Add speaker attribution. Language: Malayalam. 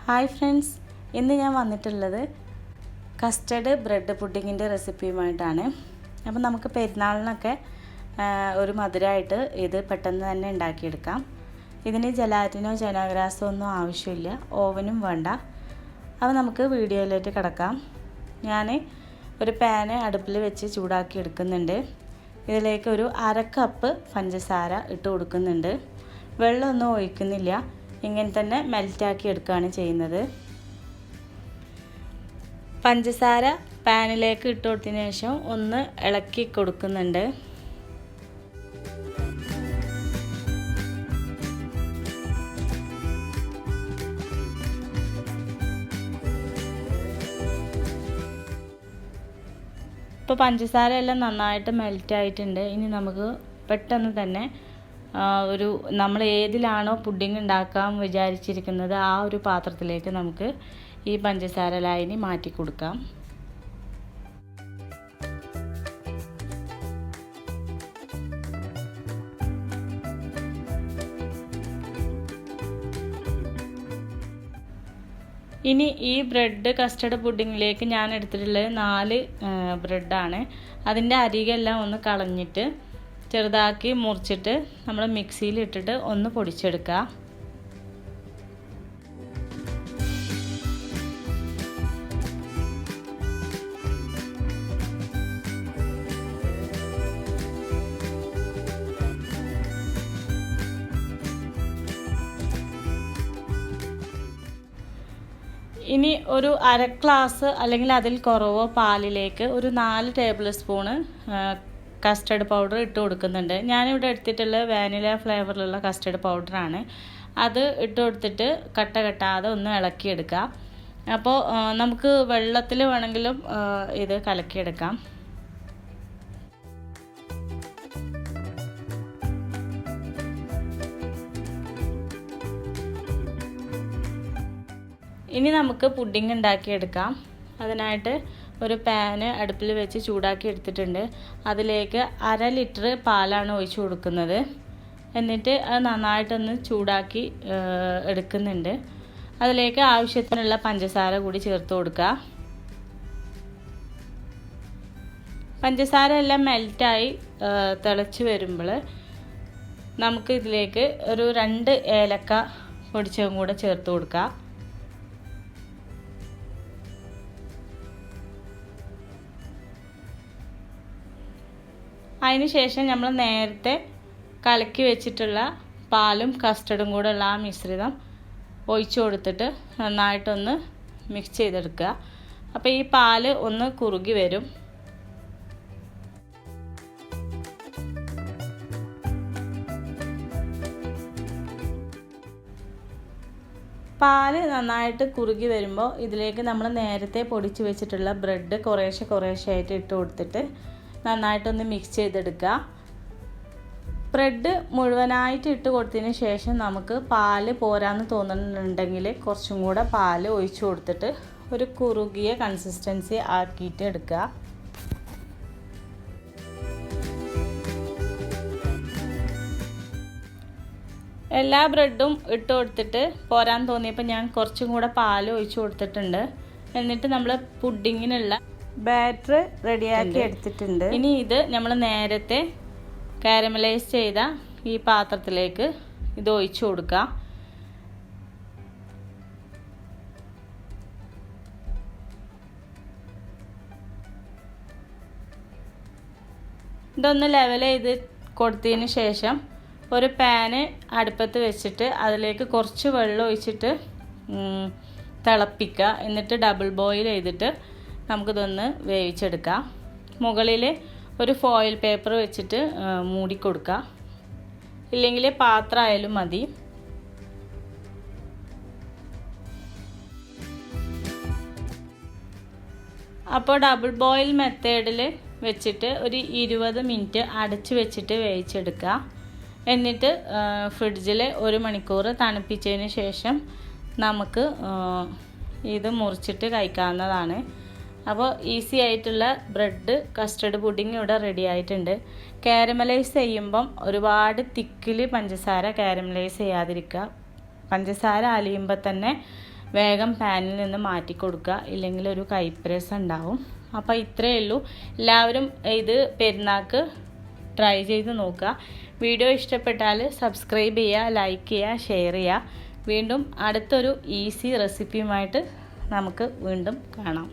Speaker 1: ഹായ് ഫ്രണ്ട്സ്, ഇന്ന് ഞാൻ വന്നിട്ടുള്ളത് കസ്റ്റർഡ് ബ്രെഡ് പുഡിങ്ങിൻ്റെ റെസിപ്പിയുമായിട്ടാണ്. അപ്പോൾ നമുക്ക് പെരുന്നാളിനൊക്കെ ഒരു മധുരമായിട്ട് ഇത് പെട്ടെന്ന് തന്നെ ഉണ്ടാക്കിയെടുക്കാം. ഇതിന് ജലാറ്റിനോ ചനാഗ്രാസോ ഒന്നും ആവശ്യമില്ല, ഓവനും വേണ്ട. അപ്പോൾ നമുക്ക് വീഡിയോയിലേക്ക് കിടക്കാം. ഞാൻ ഒരു പാന് അടുപ്പിൽ വെച്ച് ചൂടാക്കി എടുക്കുന്നുണ്ട്. ഇതിലേക്ക് ഒരു 1/2 കപ്പ് പഞ്ചസാര ഇട്ട് കൊടുക്കുന്നുണ്ട്. വെള്ളമൊന്നും ഒഴിക്കുന്നില്ല, ഇങ്ങനെ തന്നെ മെൽറ്റാക്കി എടുക്കുകയാണ് ചെയ്യുന്നത്. പഞ്ചസാര പാനിലേക്ക് ഇട്ട് കൊടുത്തതിന് ശേഷം ഒന്ന് ഇളക്കി കൊടുക്കുന്നുണ്ട്. ഇപ്പോൾ പഞ്ചസാര എല്ലാം നന്നായിട്ട് മെൽറ്റായിട്ടുണ്ട്. ഇനി നമുക്ക് പെട്ടെന്ന് തന്നെ നമ്മൾ ഏതിലാണോ പുഡിംഗ് ഉണ്ടാക്കാൻ വിചാരിച്ചിരിക്കുന്നത് ആ ഒരു പാത്രത്തിലേക്ക് നമുക്ക് ഈ പഞ്ചസാര ലായനി മാറ്റി കൊടുക്കാം. ഇനി ഈ ബ്രെഡ് കസ്റ്റർഡ് പുഡിങ്ങിലേക്ക് ഞാൻ എടുത്തിട്ടുള്ളത് 4 ബ്രെഡാണ്. അതിൻ്റെ അരികെല്ലാം ഒന്ന് കളഞ്ഞിട്ട് ചെറുതാക്കി മുറിച്ചിട്ട് നമ്മൾ മിക്സിയിൽ ഇട്ടിട്ട് ഒന്ന് പൊടിച്ചെടുക്കുക. ഇനി ഒരു 1/2 ഗ്ലാസ് അല്ലെങ്കിൽ അതിൽ കുറവോ പാലിലേക്ക് ഒരു 4 ടേബിൾ സ്പൂണ് കസ്റ്റർഡ് പൗഡർ ഇട്ട് കൊടുക്കുന്നുണ്ട്. ഞാനിവിടെ എടുത്തിട്ടുള്ള വാനില ഫ്ലേവറിലുള്ള കസ്റ്റർഡ് പൗഡറാണ്. അത് ഇട്ട് കൊടുത്തിട്ട് കട്ടാതെ ഒന്ന് ഇളക്കിയെടുക്കുക. അപ്പോൾ നമുക്ക് വെള്ളത്തിൽ വേണമെങ്കിലും ഇത് കലക്കിയെടുക്കാം. ഇനി നമുക്ക് പുഡിംഗ് ഉണ്ടാക്കിയെടുക്കാം. അതിനായിട്ട് ഒരു പാന് അടുപ്പിൽ വെച്ച് ചൂടാക്കി എടുത്തിട്ടുണ്ട്. അതിലേക്ക് 1/2 ലിറ്റർ പാലാണ് ഒഴിച്ചു കൊടുക്കുന്നത്. എന്നിട്ട് അത് നന്നായിട്ടൊന്ന് ചൂടാക്കി എടുക്കുന്നുണ്ട്. അതിലേക്ക് ആവശ്യത്തിനുള്ള പഞ്ചസാര കൂടി ചേർത്ത് കൊടുക്കുക. പഞ്ചസാര എല്ലാം മെൽറ്റായി തിളച്ച് വരുമ്പോൾ നമുക്ക് ഇതിലേക്ക് ഒരു 2 ഏലക്ക പൊടിച്ചതും കൂടെ ചേർത്ത് കൊടുക്കുക. അതിന് ശേഷം നമ്മൾ നേരത്തെ കലക്കി വെച്ചിട്ടുള്ള പാലും കസ്റ്റർഡും കൂടെ ഉള്ള ആ മിശ്രിതം ഒഴിച്ചു കൊടുത്തിട്ട് നന്നായിട്ടൊന്ന് മിക്സ് ചെയ്തെടുക്കുക. അപ്പോൾ ഈ പാല് ഒന്ന് കുറുകി വരും. പാല് നന്നായിട്ട് കുറുകി വരുമ്പോൾ ഇതിലേക്ക് നമ്മൾ നേരത്തെ പൊടിച്ച് വെച്ചിട്ടുള്ള ബ്രെഡ് കുറേശ്ശെ ആയിട്ട് ഇട്ട് കൊടുത്തിട്ട് നന്നായിട്ടൊന്ന് മിക്സ് ചെയ്തെടുക്കുക. ബ്രെഡ് മുഴുവനായിട്ട് ഇട്ട് കൊടുത്തതിന് ശേഷം നമുക്ക് പാല് പോരാന്ന് തോന്നുന്നുണ്ടെങ്കിൽ കുറച്ചും കൂടെ പാല് ഒഴിച്ചു കൊടുത്തിട്ട് ഒരു കുറുകിയ കൺസിസ്റ്റൻസി ആക്കിയിട്ട് എടുക്കുക. എല്ലാ ബ്രെഡും ഇട്ട് കൊടുത്തിട്ട് പോരാൻ തോന്നിയപ്പോൾ ഞാൻ കുറച്ചും കൂടെ പാല് ഒഴിച്ചു കൊടുത്തിട്ടുണ്ട്. എന്നിട്ട് നമ്മൾ പുഡിങ്ങിനുള്ള ബാറ്റർ റെഡിയാക്കി എടുത്തിട്ടുണ്ട്. ഇനി ഇത് നമ്മൾ നേരത്തെ കാരമലൈസ് ചെയ്ത ഈ പാത്രത്തിലേക്ക് ഇത് ഒഴിച്ചു കൊടുക്കുക. ഇതൊന്ന് ലെവൽ ചെയ്ത് കൊടുത്തതിന് ശേഷം ഒരു പാന് അടുപ്പത്ത് വെച്ചിട്ട് അതിലേക്ക് കുറച്ച് വെള്ളം ഒഴിച്ചിട്ട് തിളപ്പിക്കുക. എന്നിട്ട് ഡബിൾ ബോയിൽ ചെയ്തിട്ട് നമുക്കിതൊന്ന് വേവിച്ചെടുക്കാം. മുകളിൽ ഒരു ഫോയിൽ പേപ്പർ വെച്ചിട്ട് മൂടിക്കൊടുക്കുക, ഇല്ലെങ്കിൽ പാത്രമായാലും മതി. അപ്പോൾ ഡബിൾ ബോയിൽ മെത്തേഡിൽ വെച്ചിട്ട് ഒരു 20 മിനിറ്റ് അടച്ച് വെച്ചിട്ട് വേവിച്ചെടുക്കുക. എന്നിട്ട് ഫ്രിഡ്ജിൽ 1 മണിക്കൂർ തണുപ്പിച്ചതിന് ശേഷം നമുക്ക് ഇത് മുറിച്ചിട്ട് കഴിക്കാവുന്നതാണ്. അപ്പോൾ ഈസി ആയിട്ടുള്ള ബ്രെഡ് കസ്റ്റർഡ് പുഡിംഗ് ഇവിടെ റെഡി ആയിട്ടുണ്ട്. കാരമലൈസ് ചെയ്യുമ്പം ഒരുപാട് തിക്കിൽ പഞ്ചസാര കാരമലൈസ് ചെയ്യാതിരിക്കുക. പഞ്ചസാര അലിയുമ്പോൾ തന്നെ വേഗം പാനിൽ നിന്ന് മാറ്റി കൊടുക്കുക, ഇല്ലെങ്കിൽ ഒരു കൈപ്രസ് ഉണ്ടാവും. അപ്പോൾ ഇത്രയേ ഉള്ളൂ. എല്ലാവരും ഇത് പെരുന്നാൾക്ക് ട്രൈ ചെയ്ത് നോക്കുക. വീഡിയോ ഇഷ്ടപ്പെട്ടാൽ സബ്സ്ക്രൈബ് ചെയ്യുക, ലൈക്ക് ചെയ്യുക, ഷെയർ ചെയ്യുക. വീണ്ടും അടുത്തൊരു ഈസി റെസിപ്പിയുമായിട്ട് നമുക്ക് വീണ്ടും കാണാം.